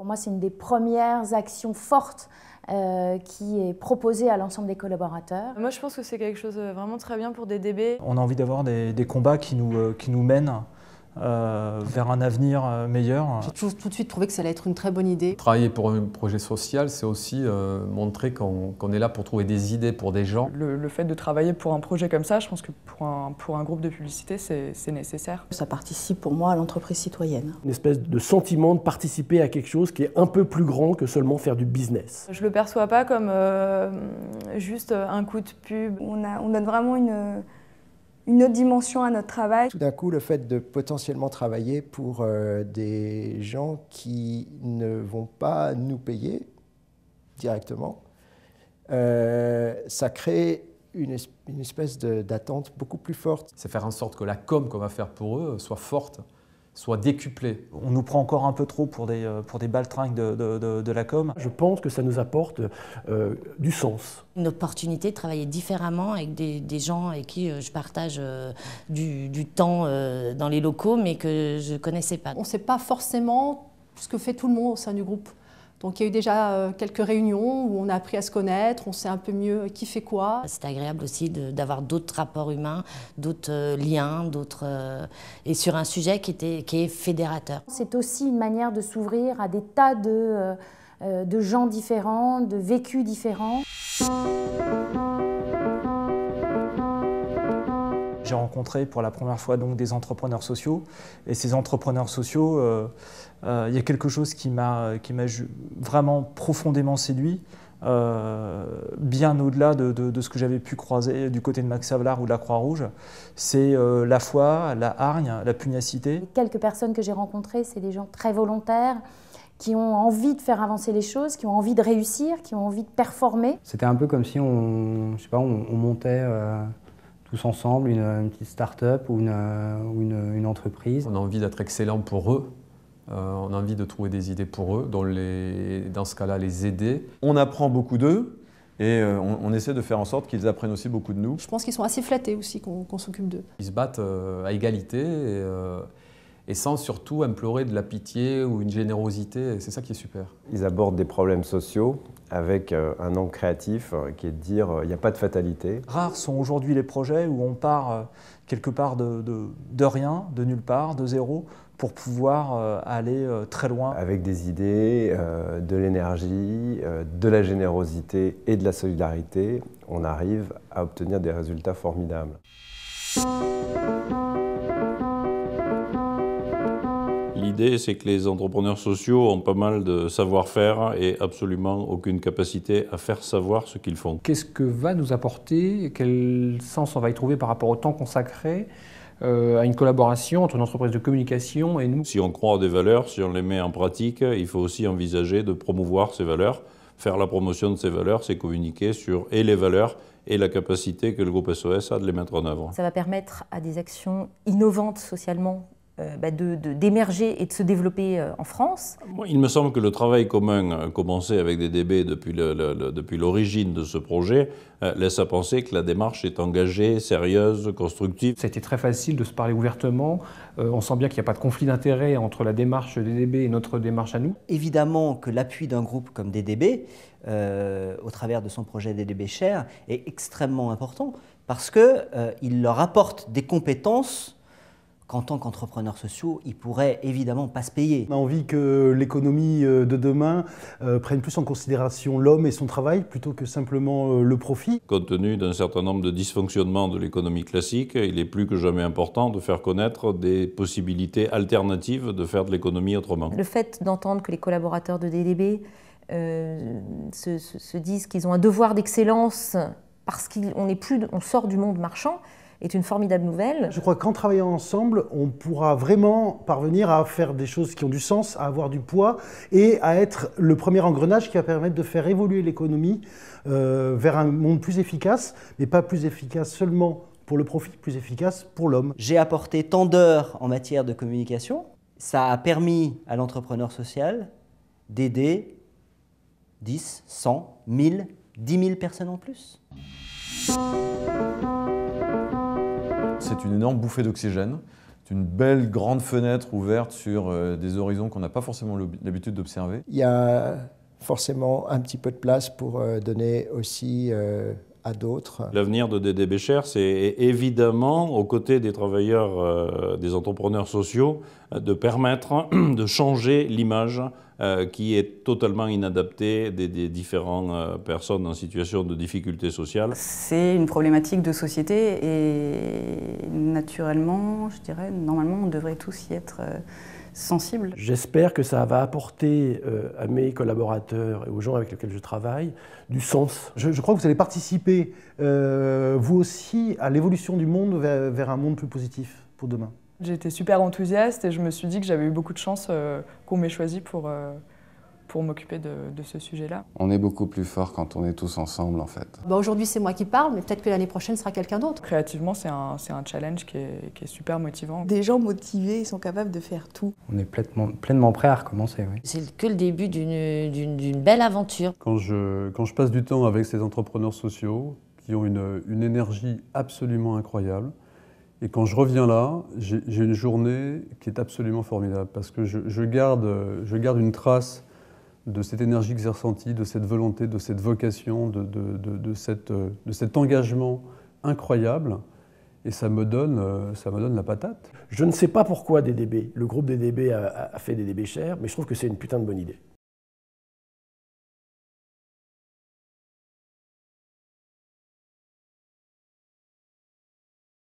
Pour moi, c'est une des premières actions fortes qui est proposée à l'ensemble des collaborateurs. Moi, je pense que c'est quelque chose de vraiment très bien pour DDB. On a envie d'avoir des combats qui nous mènent vers un avenir meilleur. J'ai toujours tout de suite trouvé que ça allait être une très bonne idée. Travailler pour un projet social, c'est aussi montrer qu'on est là pour trouver des idées pour des gens. Le fait de travailler pour un projet comme ça, je pense que pour un groupe de publicité, c'est nécessaire. Ça participe pour moi à l'entreprise citoyenne. Une espèce de sentiment de participer à quelque chose qui est un peu plus grand que seulement faire du business. Je le perçois pas comme juste un coup de pub. On donne vraiment une autre dimension à notre travail. Tout d'un coup, le fait de potentiellement travailler pour des gens qui ne vont pas nous payer directement, ça crée une espèce d'attente beaucoup plus forte. C'est faire en sorte que la com qu'on va faire pour eux soit forte, soit décuplée. On nous prend encore un peu trop pour des baltringues de la com. Je pense que ça nous apporte du sens. Une opportunité de travailler différemment avec des gens avec qui je partage du temps dans les locaux, mais que je ne connaissais pas. On ne sait pas forcément ce que fait tout le monde au sein du groupe. Donc il y a eu déjà quelques réunions où on a appris à se connaître, on sait un peu mieux qui fait quoi. C'est agréable aussi d'avoir d'autres rapports humains, d'autres liens, et sur un sujet qui est fédérateur. C'est aussi une manière de s'ouvrir à des tas de gens différents, de vécus différents. J'ai rencontré pour la première fois donc des entrepreneurs sociaux, et ces entrepreneurs sociaux, il y a quelque chose qui m'a vraiment profondément séduit, bien au-delà de ce que j'avais pu croiser du côté de Max Havelaar ou de la Croix-Rouge. C'est la foi, la hargne, la pugnacité. Les quelques personnes que j'ai rencontrées, c'est des gens très volontaires, qui ont envie de faire avancer les choses, qui ont envie de réussir, qui ont envie de performer. C'était un peu comme si on montait tous ensemble une petite start-up ou une entreprise. On a envie d'être excellent pour eux, on a envie de trouver des idées pour eux, dans ce cas-là les aider. On apprend beaucoup d'eux et on essaie de faire en sorte qu'ils apprennent aussi beaucoup de nous. Je pense qu'ils sont assez flattés aussi qu'on s'occupe d'eux. Ils se battent à égalité et sans surtout implorer de la pitié ou une générosité, c'est ça qui est super. Ils abordent des problèmes sociaux avec un angle créatif qui est de dire il n'y a pas de fatalité. Rares sont aujourd'hui les projets où on part quelque part de rien, de nulle part, de zéro, pour pouvoir aller très loin. Avec des idées, de l'énergie, de la générosité et de la solidarité, on arrive à obtenir des résultats formidables. L'idée, c'est que les entrepreneurs sociaux ont pas mal de savoir-faire et absolument aucune capacité à faire savoir ce qu'ils font. Qu'est-ce que va nous apporter, quel sens on va y trouver par rapport au temps consacré à une collaboration entre une entreprise de communication et nous? Si on croit à des valeurs, si on les met en pratique, il faut aussi envisager de promouvoir ces valeurs. Faire la promotion de ces valeurs, c'est communiquer sur et les valeurs et la capacité que le groupe SOS a de les mettre en œuvre. Ça va permettre à des actions innovantes socialement d'émerger et de se développer en France. Il me semble que le travail commun commencé avec DDB depuis l'origine de ce projet laisse à penser que la démarche est engagée, sérieuse, constructive. Ça a été très facile de se parler ouvertement. On sent bien qu'il n'y a pas de conflit d'intérêts entre la démarche DDB et notre démarche à nous. Évidemment que l'appui d'un groupe comme DDB, au travers de son projet DDB Share, est extrêmement important parce qu'il leur apporte des compétences qu'en tant qu'entrepreneurs sociaux, ils ne pourraient évidemment pas se payer. On a envie que l'économie de demain prenne plus en considération l'homme et son travail plutôt que simplement le profit. Compte tenu d'un certain nombre de dysfonctionnements de l'économie classique, il est plus que jamais important de faire connaître des possibilités alternatives de faire de l'économie autrement. Le fait d'entendre que les collaborateurs de DDB se disent qu'ils ont un devoir d'excellence parce qu'on sort du monde marchand, est une formidable nouvelle. Je crois qu'en travaillant ensemble, on pourra vraiment parvenir à faire des choses qui ont du sens, à avoir du poids et à être le premier engrenage qui va permettre de faire évoluer l'économie vers un monde plus efficace, mais pas plus efficace seulement pour le profit, plus efficace pour l'homme. J'ai apporté tant d'heures en matière de communication, ça a permis à l'entrepreneur social d'aider 10, 100, 1000, 10 000 personnes en plus. C'est une énorme bouffée d'oxygène C'est une belle grande fenêtre ouverte sur des horizons qu'on n'a pas forcément l'habitude d'observer. Il y a forcément un petit peu de place pour donner aussi à d'autres. L'avenir de DD Béchère, c'est évidemment, aux côtés des travailleurs, des entrepreneurs sociaux, de permettre de changer l'image qui est totalement inadaptée des différentes personnes en situation de difficulté sociale. C'est une problématique de société et naturellement, je dirais, normalement, on devrait tous y être sensibles. J'espère que ça va apporter à mes collaborateurs et aux gens avec lesquels je travaille du sens. Je crois que vous allez participer, vous aussi, à l'évolution du monde vers un monde plus positif pour demain. J'ai été super enthousiaste et je me suis dit que j'avais eu beaucoup de chance qu'on m'ait choisi pour m'occuper de ce sujet-là. On est beaucoup plus fort quand on est tous ensemble, en fait. Aujourd'hui, c'est moi qui parle, mais peut-être que l'année prochaine, ce sera quelqu'un d'autre. Créativement, c'est un challenge qui est super motivant. Des gens motivés, ils sont capables de faire tout. On est pleinement prêt à recommencer, oui. C'est que le début d'une belle aventure. Quand je passe du temps avec ces entrepreneurs sociaux qui ont une énergie absolument incroyable, et quand je reviens là, j'ai une journée qui est absolument formidable parce que je garde une trace de cette énergie que j'ai ressentie, de cette volonté, de cette vocation, de cet engagement incroyable. Et ça me donne la patate. Je ne sais pas pourquoi DDB, le groupe DDB a fait DD Béchère, mais je trouve que c'est une putain de bonne idée.